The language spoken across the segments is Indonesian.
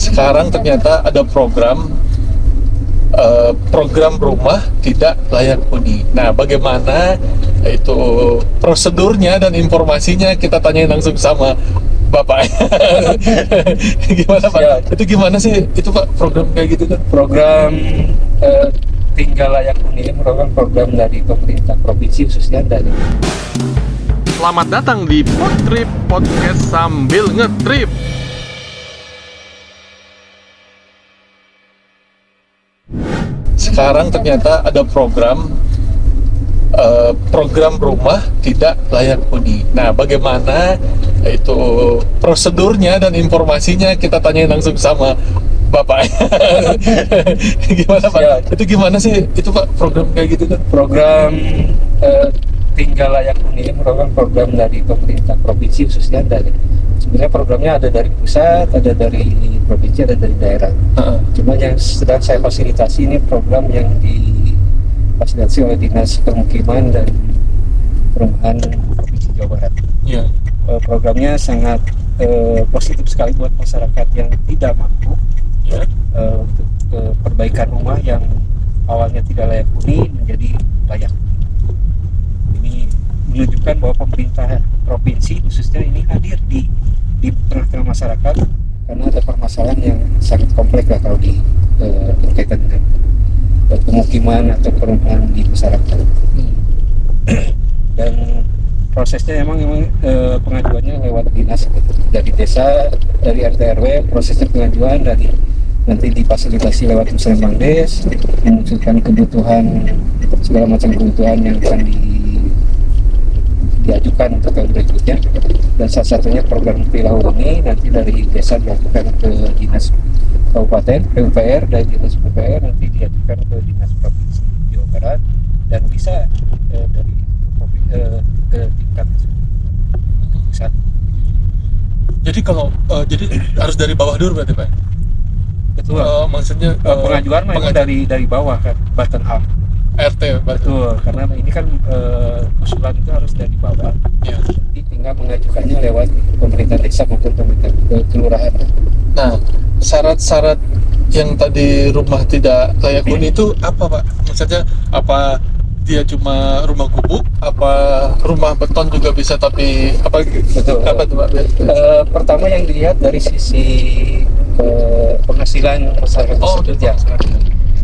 sekarang ternyata ada program rumah tidak layak huni. Nah, bagaimana itu prosedurnya dan informasinya kita tanyain langsung sama Bapak. Gimana Pak? Ya. Itu gimana sih itu Pak program kayak gitu kan? Program tinggal layak huni ini merupakan program dari pemerintah provinsi, khususnya dari. Selamat datang di Podtrip Podcast sambil ngetrip. Sekarang ternyata ada program rumah tidak layak huni. Nah, bagaimana itu prosedurnya dan informasinya kita tanyain langsung sama Bapak. Gimana Pak? Ya. Itu gimana sih itu Pak program kayak gitu kan? Program tinggal layak huni ini merupakan program dari pemerintah provinsi, khususnya dari. Sebenarnya programnya ada dari pusat, ada dari provinsi, ada dari daerah. Cuma yang sedang saya fasilitasi ini program yang difasilitasi oleh Dinas Permukiman dan Perumahan Provinsi Jawa Barat. Iya. Programnya sangat positif sekali buat masyarakat yang tidak mampu, Ya. untuk perbaikan rumah yang awalnya tidak layak huni menjadi layak huni. Ini menunjukkan bahwa pemerintah provinsi khususnya ini hadir di tengah-tengah masyarakat, karena ada permasalahan yang sangat kompleks lah kalau berkaitan dengan pemukiman atau perumahan di masyarakat. Dan prosesnya emang pengajuannya lewat dinas dari desa, dari RT RW. Prosesnya pengajuan dari nanti difasilitasi lewat musrenbang des, menunjukkan kebutuhan, segala macam kebutuhan yang akan diajukan untuk tahun berikutnya. Dan salah satunya program perilaku ini nanti dari desa diajukan ke dinas kabupaten PUPR, dari dinas PUPR nanti diajukan ke dinas provinsi Jawa Barat, dan bisa dari ke tingkat pusat. Jadi kalau jadi harus dari bawah dulu berarti Pak? Betul. Maksudnya Pengajuan memang dari bawah kan, bottom up. RT berarti. Betul, karena ini kan usulan itu harus dari bawah. Ya. Jadi tinggal mengajukannya lewat pemerintah desa maupun pemerintah kelurahan. Nah, syarat-syarat yang tadi rumah tidak layak huni itu apa Pak? Maksudnya apa dia cuma rumah gubuk, apa rumah beton juga bisa, tapi apa? Betul. Apa tuh Pak? Pertama yang dilihat dari sisi penghasilan masyarakat tersebut, ya.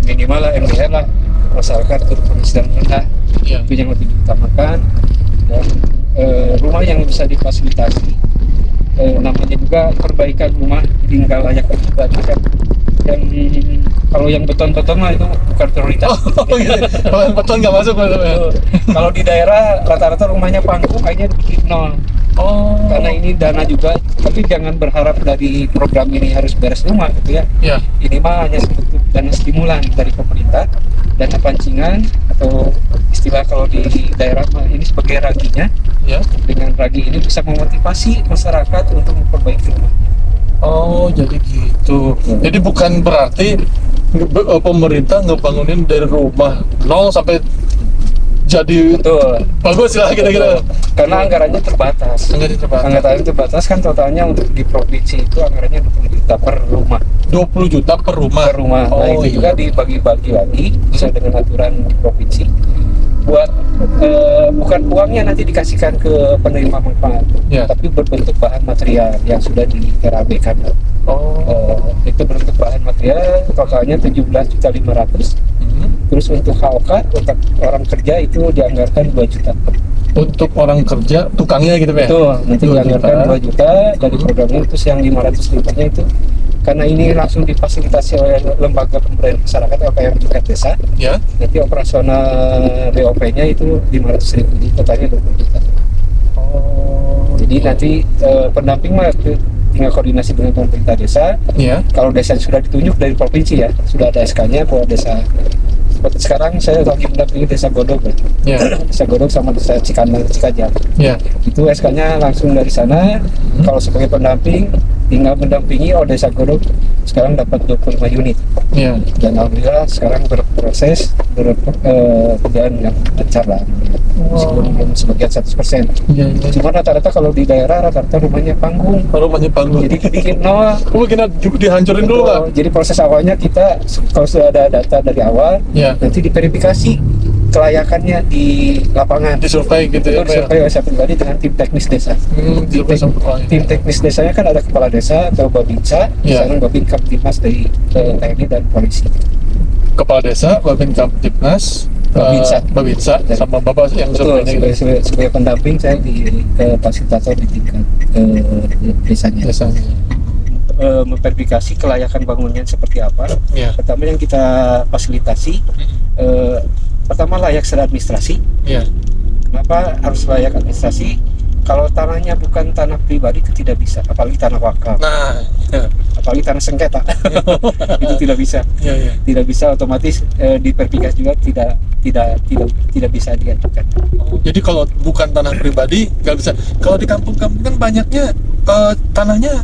Minimal lah MDR lah, masyarakat berpenghasilan rendah. Iya. Itu yang lebih diutamakan. Dan rumah yang bisa difasilitasi, namanya juga perbaikan rumah tinggal layak huni, berarti kan yang kalau yang beton-beton lah itu bukan prioritas. Oh gitu. Kalau yang beton nggak masuk Pak? Kalau di daerah rata-rata rumahnya panggung, kayaknya dibikin nol. Oh. Karena ini dana juga, tapi jangan berharap dari program ini harus beres rumah gitu ya. Ya. Ini mah hanya sebentuk dana stimulan dari pemerintah, dana pancingan, atau istilah kalau di daerah mah ini sebagai raginya. Ya. Dengan ragi ini bisa memotivasi masyarakat untuk memperbaiki rumah. Oh, jadi gitu. Jadi bukan berarti pemerintah ngebangunin dari rumah nol sampai jadi Betul. bagus lah kira-kira. Karena anggarannya terbatas. Anggarannya terbatas kan, totalnya untuk di provinsi itu anggarannya 20 juta per rumah. 20 juta per rumah. Per rumah. Nah, Oh, itu iya. juga dibagi-bagi lagi sesuai dengan aturan provinsi. Buat bukan uangnya nanti dikasihkan ke penerima manfaat, Ya. tapi berbentuk bahan material yang sudah di RAB kan. Oh. Itu berbentuk bahan material, totalnya 17.500.000. Terus untuk HOK, untuk orang kerja itu dianggarkan 2 juta. Untuk orang kerja, tukangnya gitu Pak? Betul, nanti 2 dianggarkan juta. 2 juta dari program ini. Terus yang 500.000-nya itu karena ini langsung difasilitasi oleh lembaga pemberdayaan masyarakat LPM tingkat desa. Ya. Nanti operasional BOP-nya itu 500.000, jadi totalnya 20 juta. Oh. Jadi nanti pendamping mah tinggal koordinasi dengan pemerintah desa. Ya. Kalau desa sudah ditunjuk dari provinsi ya, sudah ada SK-nya bahwa desa seperti sekarang saya lagi mendampingi Desa Godog ya. Ya, Desa Godog sama Desa Cikajang. ya, Itu SK-nya langsung dari sana. Kalau sebagai pendamping tinggal mendampingi Desa Godog sekarang dapat 25 unit ya. dan alhamdulillah sekarang berproses berjalan yang lancar lah, meskipun belum sebagian 100%. Ya, ya. Cuma rata-rata kalau di daerah rata-rata rumahnya panggung, Rumahnya panggung. jadi bikin nol. Kita dihancurin dulu Pak. Jadi proses awalnya kita kalau sudah ada data dari awal, Ya. nanti diverifikasi kelayakannya di lapangan. Disurvei gitu ya, Itu Pak, ya? disurvei oleh saya pribadi dengan tim teknis desa. Disurvei sama Pak. Tim teknis desanya kan ada kepala desa atau Babinsa, Ya. sekarang Babin Kamtibmas dari TNI dan polisi. Kepala desa, Babin Kamtibnas, Babinsa. sama Bapak yang Betul, surveinya gitu. sebagai pendamping saya di fasilitator di tingkat desanya. Desanya. Memverifikasi kelayakan bangunnya seperti apa. Ya. Pertama yang kita fasilitasi, pertama layak secara administrasi. Ya. Kenapa harus layak administrasi? Kalau tanahnya bukan tanah pribadi itu tidak bisa, apalagi tanah wakaf, Nah, ya. apalagi tanah sengketa, itu tidak bisa. Ya, ya. Tidak bisa, otomatis diverifikasi juga tidak bisa diajukan. Jadi kalau bukan tanah pribadi nggak bisa. Kalau di kampung-kampung kan banyaknya tanahnya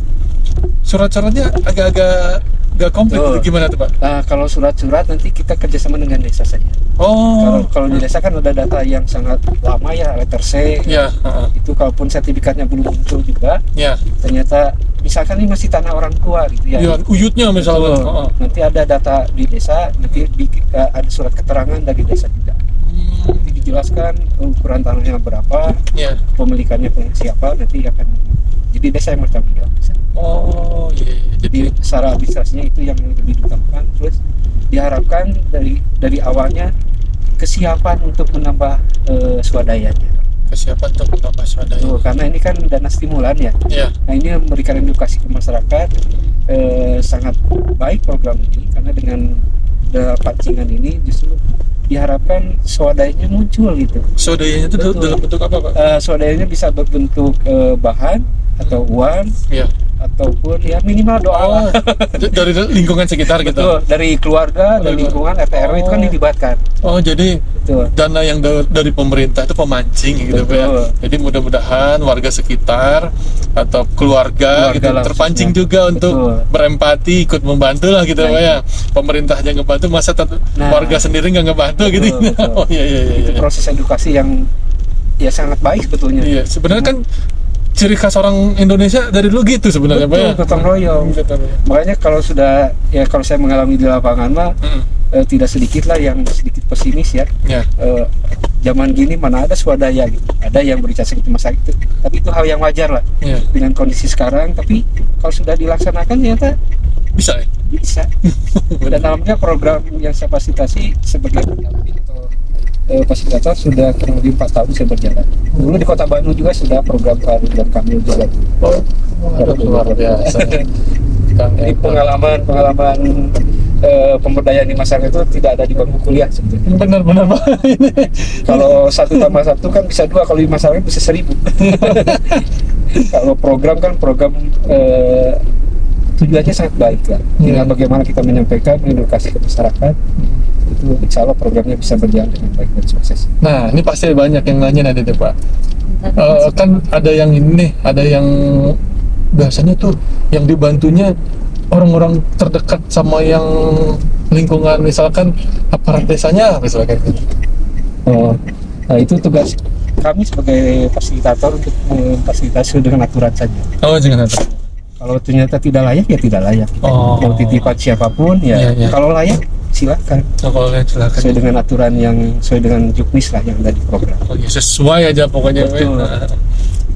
surat-suratnya agak-agak nggak komplit. Betul. Gitu. Gimana tuh Pak? Nah, kalau surat-surat nanti kita kerjasama dengan desa saja. Oh, Kalau di desa kan ada data yang sangat lama ya, letter C. ya, Itu kalaupun sertifikatnya belum muncul juga, ya. ternyata misalkan ini masih tanah orang tua gitu ya. Ya, uyutnya misalnya. Betul. Nanti ada data di desa, nanti ada surat keterangan dari desa juga. Nanti dijelaskan ukuran tanahnya berapa, Ya. pemilikannya punya siapa, nanti akan jadi desa yang bertanggung jawab. Oh, iya. Jadi secara administrasinya itu yang lebih diutamakan. Terus diharapkan dari awalnya kesiapan untuk menambah swadayanya. Kesiapan untuk menambah swadaya. Karena ini kan dana stimulan ya. Ya. Nah, ini memberikan edukasi ke masyarakat. Sangat baik program ini karena dengan pancingan ini justru diharapkan swadayanya muncul gitu. Swadayanya itu Betul. dalam bentuk apa Pak? Swadayanya bisa berbentuk bahan atau uang Ya. ataupun ya minimal doa. Oh, dari lingkungan sekitar gitu. Betul, dari keluarga, dari lingkungan RT RW itu kan dilibatkan. Oh, jadi Betul. dana yang dari pemerintah itu pemancing gitu Pak ya. Betul. Jadi mudah-mudahan warga sekitar atau keluarga gitu, langsung, terpancing ya. juga untuk Betul. berempati, ikut membantu lah gitu Nah, Pak ya. Pemerintahnya ngebantu, masa warga sendiri nggak ngebantu Betul, gitu. betul. Oh iya. Itu proses edukasi yang ya sangat baik sebetulnya. Iya, sebenarnya kan ciri khas orang Indonesia dari dulu gitu sebenarnya Pak ya. Betul, gotong royong. Makanya kalau saya mengalami di lapangan mah tidak sedikit lah yang sedikit pesimis ya. Ya. Zaman gini mana ada swadaya gitu. Ada yang berjasa gitu masa itu. Tapi itu hal yang wajar lah Ya. dengan kondisi sekarang. Tapi kalau sudah dilaksanakan ternyata Bisa ya? bisa. Dan alhamdulillah program yang saya fasilitasi sebagai pendamping atau fasilitator sudah kurang lebih 4 tahun saya berjalan. Dulu di Kota Bandung juga sudah program Pak Ridwan Kamil juga. Oh, luar biasa. Jadi pengalaman pemberdayaan di masyarakat itu tidak ada di bangku kuliah sebetulnya. Benar-benar Pak. Kalau 1 tambah 1 kan bisa 2, kalau di masyarakat bisa 1000. Kalau program kan tujuannya sangat baik lah. Tinggal bagaimana kita menyampaikan edukasi ke masyarakat, itu insya Allah programnya bisa berjalan dengan baik dan sukses. Nah, ini pasti banyak yang nanya nanti deh Pak. Kan ada yang ini nih, ada yang biasanya tuh yang dibantunya orang-orang terdekat sama yang lingkungan, misalkan aparat desanya misalkan gitu. Nah itu tugas kami sebagai fasilitator untuk memfasilitasi dengan aturan saja. Oh, jangan nanti. Kalau ternyata tidak layak ya tidak layak. Oh. Mau titipan siapapun ya. Iya. Kalau layak silakan. Oh, kalau kalian silakan. Sesuai dengan aturan yang sesuai dengan juknis lah yang ada di program. Oh, ya, sesuai aja pokoknya. Betul. Nah,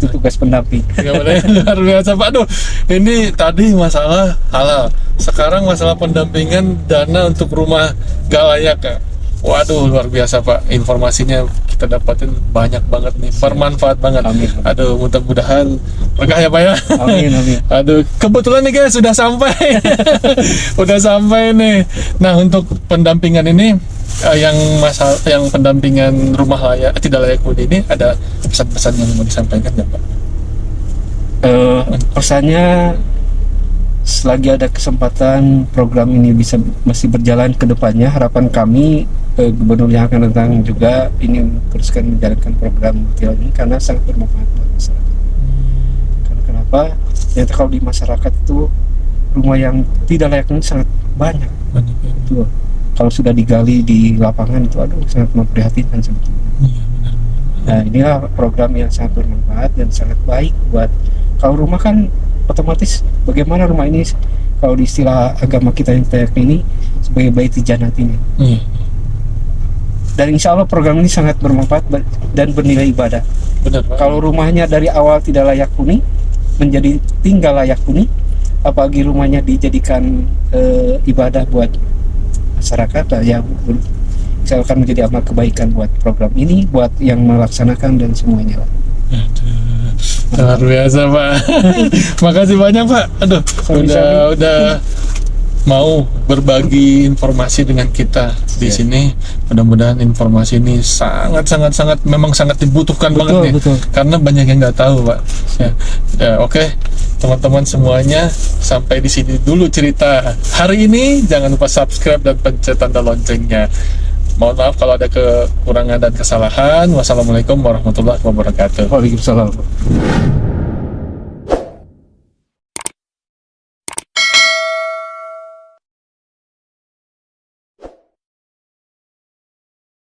Itu tugas pendamping. ya boleh. Luar biasa Pak. Aduh, ini tadi masalah halal. Sekarang masalah pendampingan dana untuk rumah gak layak ya. Waduh, luar biasa Pak. Informasinya kita dapatin banyak banget nih, bermanfaat banget. Amin. Aduh, mudah-mudahan berkah ya Pak ya. Amin, amin. Aduh, kebetulan nih guys sudah sampai. Udah sampai nih. Nah, untuk pendampingan ini yang pendampingan rumah layak tidak layak huni ini ada pesan-pesan yang mau disampaikan ya Pak? Pesannya selagi ada kesempatan program ini masih berjalan ke depannya, harapan kami gubernur yang akan datang juga ini teruskan menjalankan program Multilaut ini karena sangat bermanfaat buat masyarakat. Karena kenapa? Ternyata kalau di masyarakat itu rumah yang tidak layak huni sangat banyak. Banyak ya. Betul. Kalau sudah digali di lapangan itu aduh sangat memprihatinkan sebetulnya. Iya, benar. Nah inilah program yang sangat bermanfaat dan sangat baik buat kalau rumah kan otomatis bagaimana rumah ini kalau di istilah agama kita yang kita yakini sebagai baiti janatinya. Iya, Dan insya Allah program ini sangat bermanfaat dan bernilai ibadah. benar Pak. Kalau rumahnya dari awal tidak layak huni menjadi tinggal layak huni, apalagi rumahnya dijadikan ibadah buat masyarakat, ya insya Allah akan menjadi amal kebaikan buat program ini, buat yang melaksanakan dan semuanya. Aduh, luar biasa Pak. Makasih banyak Pak. Aduh, Sami-sami. udah mau berbagi informasi dengan kita di Iya. sini. Mudah-mudahan informasi ini sangat memang sangat dibutuhkan banget nih. Betul. Karena banyak yang nggak tahu Pak. Ya, oke. Teman-teman semuanya, sampai di sini dulu cerita hari ini. Jangan lupa subscribe dan pencet tanda loncengnya. Mohon maaf kalau ada kekurangan dan kesalahan. Wassalamualaikum warahmatullahi wabarakatuh. Waalaikumsalam.